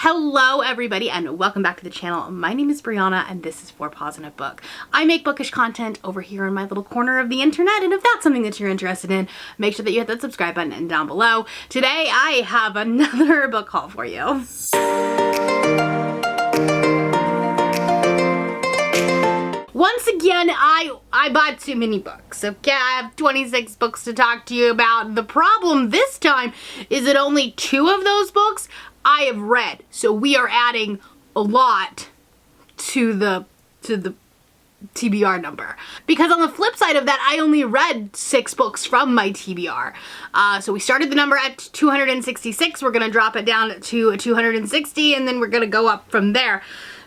Hello everybody and welcome back to the channel. My name is Brianna and this is 4 Paws in a Book. I make bookish content over here in my little corner of the internet, and if that's something that you're interested in, make sure that you hit that subscribe button down below. Today I have another book haul for you. Once again, I bought too many books, okay? I have 26 books to talk to you about. The problem this time is that only 2 of those books I have read. So we are adding a lot to the TBR number. Because on the flip side of that, I only read 6 books from my TBR. So we started the number at 266. We're going to drop it down to 260, and then we're going to go up from there.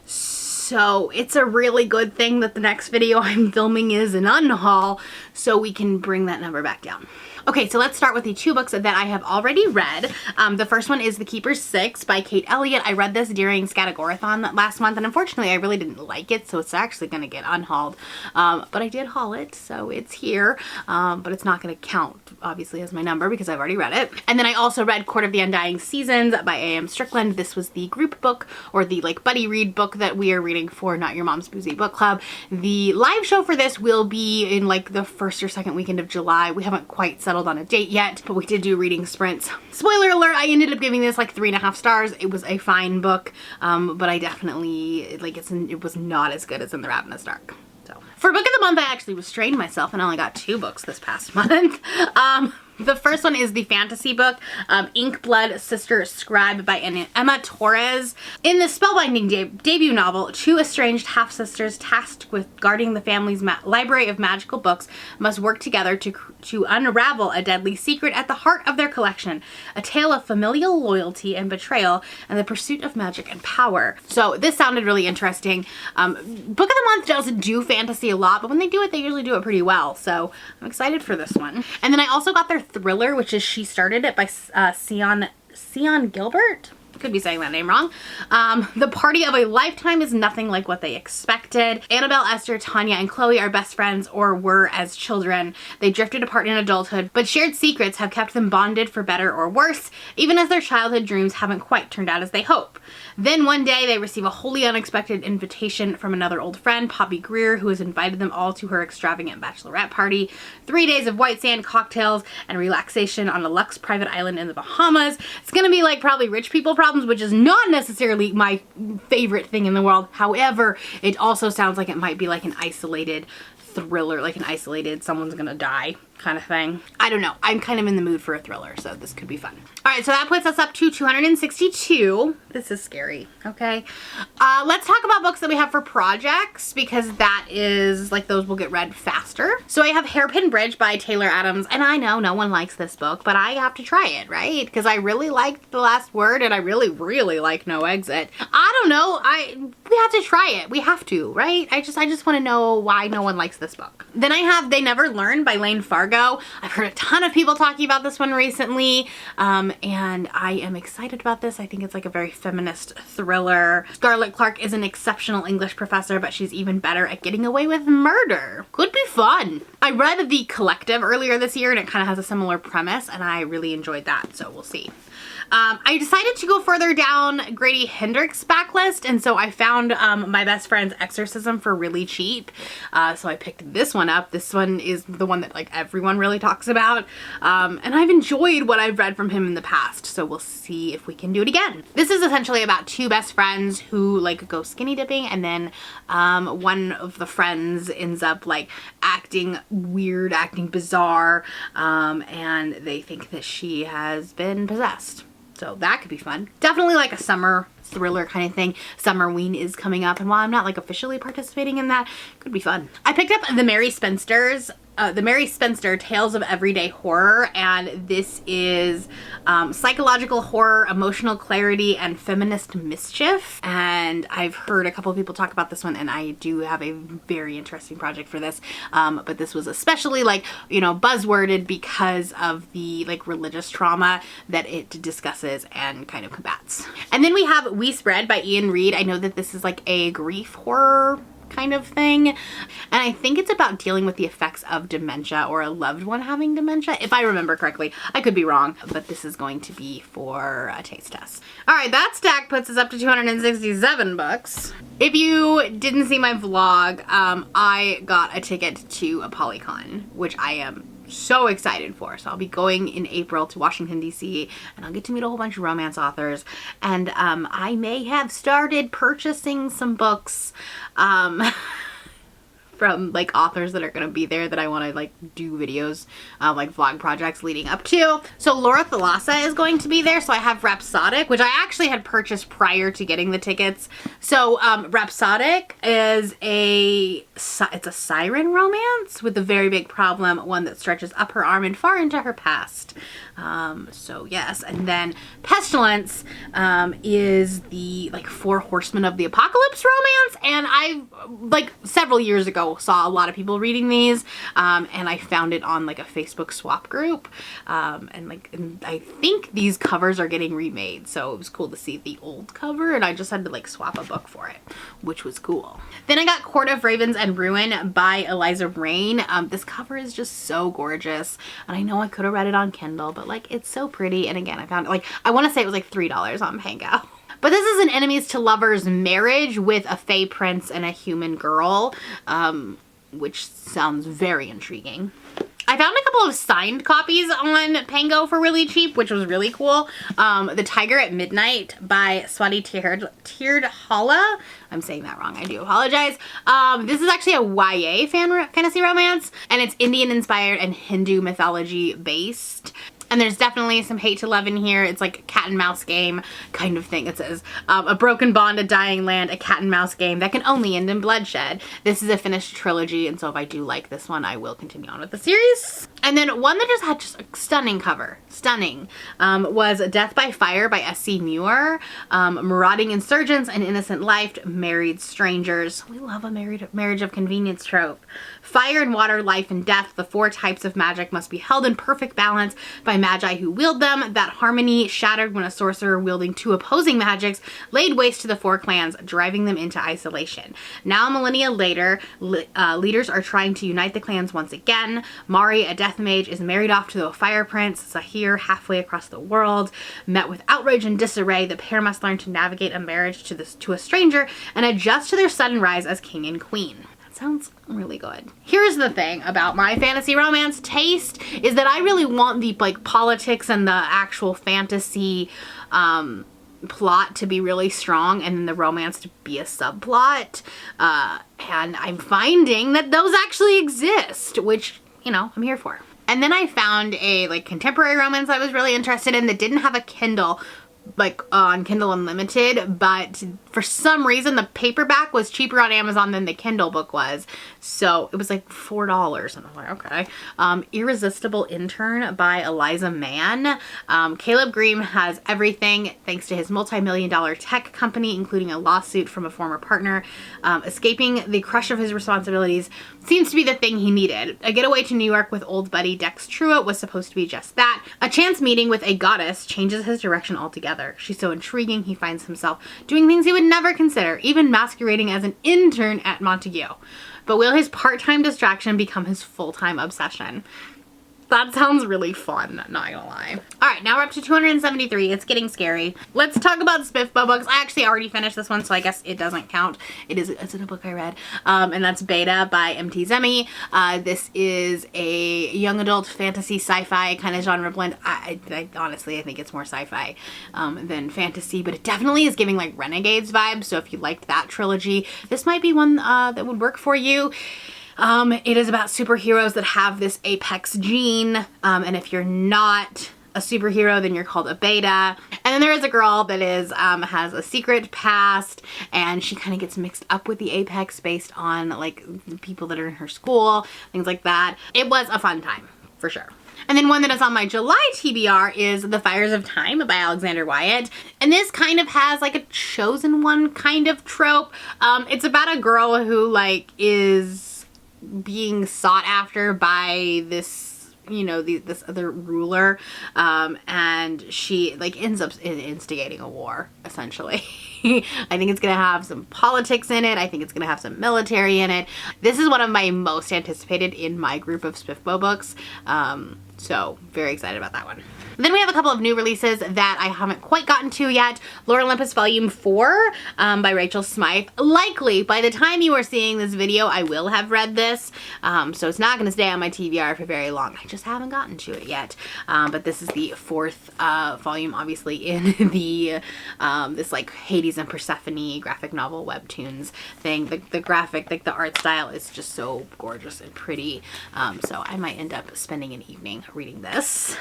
So it's a really good thing that the next video I'm filming is an unhaul, so we can bring that number back down. Okay, so let's start with the 2 books that I have already read. The first one is The Keeper's Six by Kate Elliott. I read this during Scatagorathon last month, and unfortunately I really didn't like it, so it's actually going to get unhauled. But I did haul it, so it's here. But it's not going to count, obviously, as my number because I've already read it. And then I also read Court of the Undying Seasons by A.M. Strickland. This was the group book, or the buddy read book that we are reading for Not Your Mom's Boozy Book Club. The live show for this will be in the first or second weekend of July. We haven't quite settled on a date yet, but we did do reading sprints. Spoiler alert, I ended up giving this 3.5 stars. It was a fine book, but I definitely, it was not as good as In the Ravenous Dark. So for book of the month, I actually restrained myself and only got 2 books this past month. The first one is the fantasy book, Inkblood Sister Scribe by Emma Torres. In the spellbinding debut novel, 2 estranged half-sisters tasked with guarding the family's library of magical books must work together to unravel a deadly secret at the heart of their collection. A tale of familial loyalty and betrayal and the pursuit of magic and power. So this sounded really interesting. Book of the month doesn't do fantasy a lot, but when they do it, they usually do it pretty well. So I'm excited for this one. And then I also got their thriller, which is She Started It by Sion Gilbert. Could be saying that name wrong. The party of a lifetime is nothing like what they expected. Annabelle, Esther, Tanya, and Chloe are best friends, or were as children. They drifted apart in adulthood, but shared secrets have kept them bonded for better or worse, even as their childhood dreams haven't quite turned out as they hope. Then one day they receive a wholly unexpected invitation from another old friend, Poppy Greer, who has invited them all to her extravagant bachelorette party. 3 days of white sand cocktails and relaxation on a luxe private island in the Bahamas. It's gonna be probably rich people problems, which is not necessarily my favorite thing in the world. However, it also sounds like it might be an isolated thriller, an isolated someone's gonna die kind of thing. I don't know. I'm kind of in the mood for a thriller, so this could be fun. All right, so that puts us up to 262. This is scary, okay? Let's talk about books that we have for projects, because that is, those will get read faster. So I have Hairpin Bridge by Taylor Adams, and I know no one likes this book, but I have to try it, right? Because I really liked The Last Word, and I really, really like No Exit. I don't know. We have to try it. We have to, right? I just want to know why no one likes this book. Then I have They Never Learn by Lane Fargo. I've heard a ton of people talking about this one recently, and I am excited about this. I think it's a very feminist thriller. Scarlett Clark is an exceptional English professor, but she's even better at getting away with murder. Could be fun. I read The Collective earlier this year, and it kind of has a similar premise, and I really enjoyed that, so we'll see. I decided to go further down Grady Hendrix backlist, and so I found My Best Friend's Exorcism for really cheap. So I picked this one up. This one is the one that everyone really talks about, and I've enjoyed what I've read from him in the past, so we'll see if we can do it again. This is essentially about 2 best friends who go skinny dipping, and then one of the friends ends up acting weird, acting bizarre, and they think that she has been possessed. So that could be fun. Definitely a summer thriller kind of thing. Summerween is coming up, and while I'm not officially participating in that, it could be fun. I picked up The Merry Spinster Tales of Everyday Horror, and this is psychological horror, emotional clarity, and feminist mischief. And I've heard a couple of people talk about this one, and I do have a very interesting project for this. But this was especially buzzworded because of the religious trauma that it discusses and kind of combats. And then we have We Spread by Ian Reid. I know that this is a grief horror kind of thing. And I think it's about dealing with the effects of dementia or a loved one having dementia, if I remember correctly. I could be wrong, but this is going to be for a taste test. All right, that stack puts us up to 267 bucks. If you didn't see my vlog, I got a ticket to a Polycon, which I am so excited for. So I'll be going in April to Washington, D.C., and I'll get to meet a whole bunch of romance authors. And I may have started purchasing some books from like authors that are gonna be there that I want to like do videos, like vlog projects leading up to. So Laura Thalassa is going to be there, so I have Rhapsodic, which I actually had purchased prior to getting the tickets. So Rhapsodic is it's a siren romance with a very big problem, one that stretches up her arm and far into her past. So yes, and then Pestilence is the like 4 Horsemen of the Apocalypse romance, and I like several years ago saw a lot of people reading these, and I found it on like a Facebook swap group, and I think these covers are getting remade, so it was cool to see the old cover, and I just had to like swap a book for it, which was cool. Then I got Court of Ravens and Ruin by Eliza Rain. This cover is just so gorgeous, and I know I could have read it on Kindle, but like it's so pretty, and again I found it, like, I want to say it was like $3 on Pango. But this is an enemies to lovers marriage with a fae prince and a human girl, which sounds very intriguing. I found a couple of signed copies on Pango for really cheap, which was really cool. The Tiger at Midnight by Swati Tirdhala. I'm saying that wrong, I do apologize. This is actually a YA fantasy romance, and it's Indian inspired and Hindu mythology based. And there's definitely some hate to love in here. It's like a cat and mouse game kind of thing. It says, a broken bond, a dying land, a cat and mouse game that can only end in bloodshed. This is a finished trilogy, and so if I do like this one, I will continue on with the series. And then one that just had just a stunning cover, stunning, was Death by Fire by S.C. Muir. Marauding insurgents, an innocent life, married strangers. We love a marriage of convenience trope. Fire and water, life and death, the 4 types of magic must be held in perfect balance by magi who wield them. That harmony shattered when a sorcerer wielding 2 opposing magics laid waste to the 4 clans, driving them into isolation. Now, millennia later, leaders are trying to unite the clans once again. Mari, a death mage, is married off to a fire prince, Zahir, halfway across the world. Met with outrage and disarray, the pair must learn to navigate a marriage to a stranger and adjust to their sudden rise as king and queen. Sounds really good. Here's the thing about my fantasy romance taste is that I really want the like politics and the actual fantasy plot to be really strong and then the romance to be a subplot. And I'm finding that those actually exist, which, you know, I'm here for. And then I found a like contemporary romance I was really interested in that didn't have a Kindle, like on Kindle Unlimited, but for some reason the paperback was cheaper on Amazon than the Kindle book was, so it was like $4, and I'm like, okay. Irresistible Intern by Eliza Mann. Caleb Green has everything thanks to his multi-million-dollar tech company, including a lawsuit from a former partner. Escaping the crush of his responsibilities seems to be the thing he needed. A getaway to New York with old buddy Dex Truitt was supposed to be just that. A chance meeting with a goddess changes his direction altogether. She's so intriguing, he finds himself doing things he would never consider, even masquerading as an intern at Montague. But will his part-time distraction become his full-time obsession? That sounds really fun, not gonna lie. All right, now we're up to 273. It's getting scary. Let's talk about Spiffball books. I actually already finished this one, so I guess it doesn't count. It's a book I read, and that's Beta by M.T. Zemi. This is a young adult fantasy sci-fi kind of genre blend. I honestly, I think it's more sci-fi than fantasy, but it definitely is giving like Renegades vibes. So if you liked that trilogy, this might be one that would work for you. It is about superheroes that have this apex gene, and if you're not a superhero, then you're called a beta. And then there is a girl that is has a secret past, and she kind of gets mixed up with the apex based on like the people that are in her school, things like that. It was a fun time, for sure. And then one that is on my July TBR is The Fires of Time by Alexander Wyatt. And this kind of has like a chosen one kind of trope. It's about a girl who like is being sought after by this, you know, this other ruler, and she like ends up instigating a war, essentially. I think it's gonna have some politics in it. I think it's gonna have some military in it. This is one of my most anticipated in my group of Spiffball books. So very excited about that one. Then we have a couple of new releases that I haven't quite gotten to yet. Lore Olympus Volume 4 by Rachel Smythe. Likely, by the time you are seeing this video, I will have read this. So it's not going to stay on my TBR for very long. I just haven't gotten to it yet. But this is the fourth volume, obviously, in the this like Hades and Persephone graphic novel webtoons thing. The graphic, like the art style is just so gorgeous and pretty. So I might end up spending an evening reading this.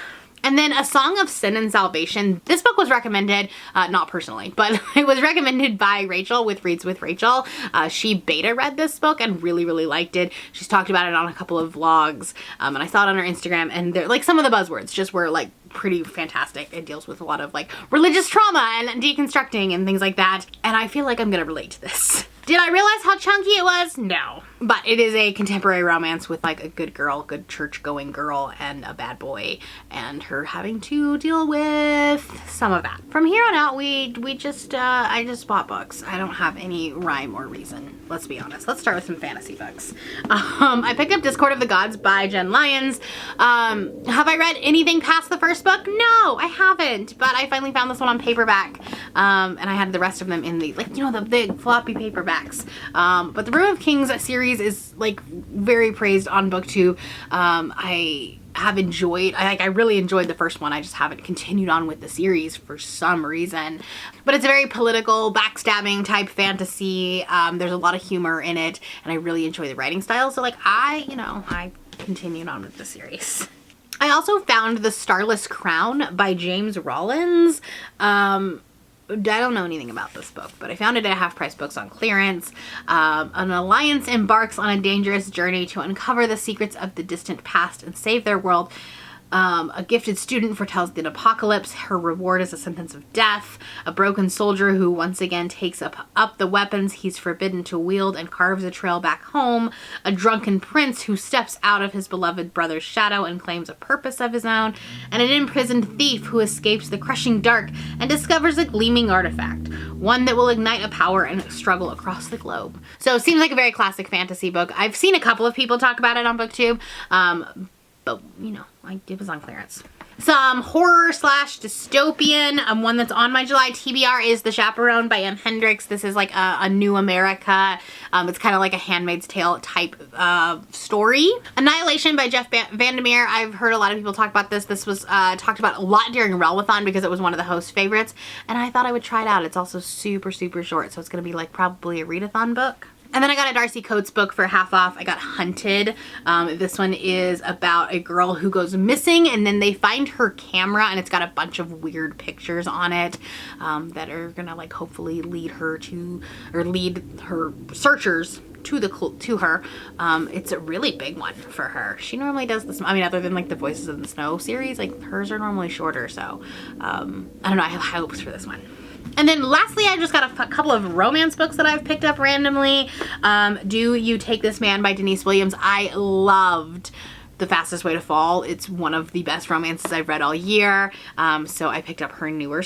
And then A Song of Sin and Salvation. This book was recommended, not personally, but it was recommended by Rachel with Reads with Rachel. She beta read this book and really, really liked it. She's talked about it on a couple of vlogs, and I saw it on her Instagram, and they're like some of the buzzwords just were like pretty fantastic. It deals with a lot of like religious trauma and deconstructing and things like that. And I feel like I'm gonna relate to this. Did I realize how chunky it was? No. But it is a contemporary romance with like a good girl, good church-going girl, and a bad boy, and her having to deal with some of that. From here on out, I just bought books. I don't have any rhyme or reason. Let's be honest. Let's start with some fantasy books. I picked up Discord of the Gods by Jen Lyons. Have I read anything past the first book? No, I haven't. But I finally found this one on paperback, and I had the rest of them in the, like, you know, the big floppy paperbacks. But the Room of Kings series is like very praised on BookTube. I have enjoyed, I really enjoyed the first one. I just haven't continued on with the series for some reason. But it's a very political, backstabbing type fantasy. There's a lot of humor in it, and I really enjoy the writing style. So like I continued on with the series. I also found The Starless Crown by James Rollins. I don't know anything about this book, but I found it at Half Price Books on clearance. An alliance embarks on a dangerous journey to uncover the secrets of the distant past and save their world. A gifted student foretells an apocalypse. Her reward is a sentence of death. A broken soldier who once again takes up the weapons he's forbidden to wield and carves a trail back home. A drunken prince who steps out of his beloved brother's shadow and claims a purpose of his own. And an imprisoned thief who escapes the crushing dark and discovers a gleaming artifact, one that will ignite a power and struggle across the globe. So it seems like a very classic fantasy book. I've seen a couple of people talk about it on BookTube, but you know, it was on clearance. Some horror / dystopian. One that's on my July TBR is The Chaperone by M. Hendricks. This is like a new America. It's kind of like a Handmaid's Tale type story. Annihilation by Jeff Vandermeer. I've heard a lot of people talk about this. This was talked about a lot during Relwathon because it was one of the host favorites, and I thought I would try it out. It's also super, super short, so it's gonna be like probably a readathon book. And then I got a Darcy Coates book for half off. I got Hunted. This one is about a girl who goes missing, and then they find her camera, and it's got a bunch of weird pictures on it that are gonna like hopefully lead her searchers to her. It's a really big one for her. She normally does this, I mean, other than like the Voices in the Snow series, like hers are normally shorter, so I don't know, I have high hopes for this one. And then lastly, I just got a couple of romance books that I've picked up randomly. Do You Take This Man by Denise Williams. I loved The Fastest Way to Fall. It's one of the best romances I've read all year. So I picked up her newer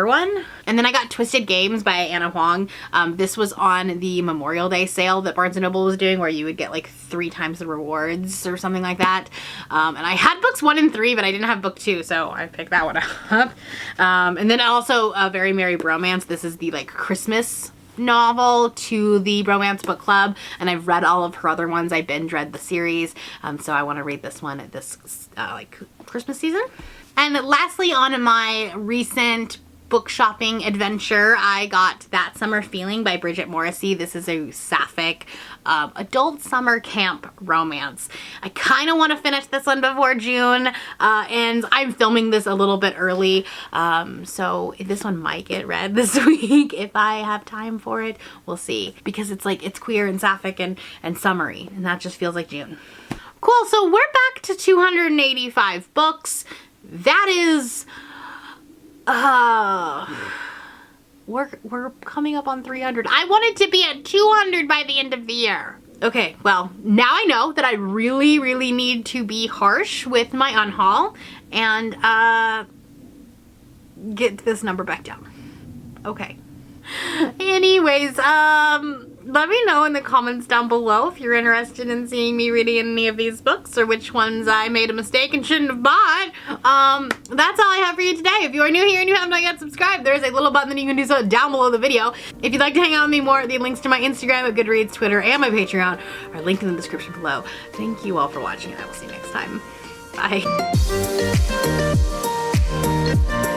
one. And then I got Twisted Games by Anna Huang. This was on the Memorial Day sale that Barnes & Noble was doing, where you would get like 3 times the rewards or something like that. And I had books 1 and 3, but I didn't have book 2, so I picked that one up. And then also Very Merry Bromance. This is the like Christmas novel to the Bromance Book Club, and I've read all of her other ones. I binge read the series, so I want to read this one at this like Christmas season. And lastly, on my recent book shopping adventure, I got That Summer Feeling by Bridget Morrissey. This is a sapphic adult summer camp romance. I kind of want to finish this one before June, and I'm filming this a little bit early, so this one might get read this week if I have time for it. We'll see, because it's like, it's queer and sapphic and summery, and that just feels like June. Cool, so we're back to 285 books. That is we're coming up on 300. I wanted to be at 200 by the end of the year. Okay, well, now I know that I really, really need to be harsh with my unhaul and get this number back down. Okay. Anyways, let me know in the comments down below if you're interested in seeing me reading any of these books or which ones I made a mistake and shouldn't have bought. That's all I have for you today. If you are new here and you have not yet subscribed, there's a little button that you can do so down below the video. If you'd like to hang out with me more, the links to my Instagram, my Goodreads, Twitter, and my Patreon are linked in the description below. Thank you all for watching, and I will see you next time. Bye.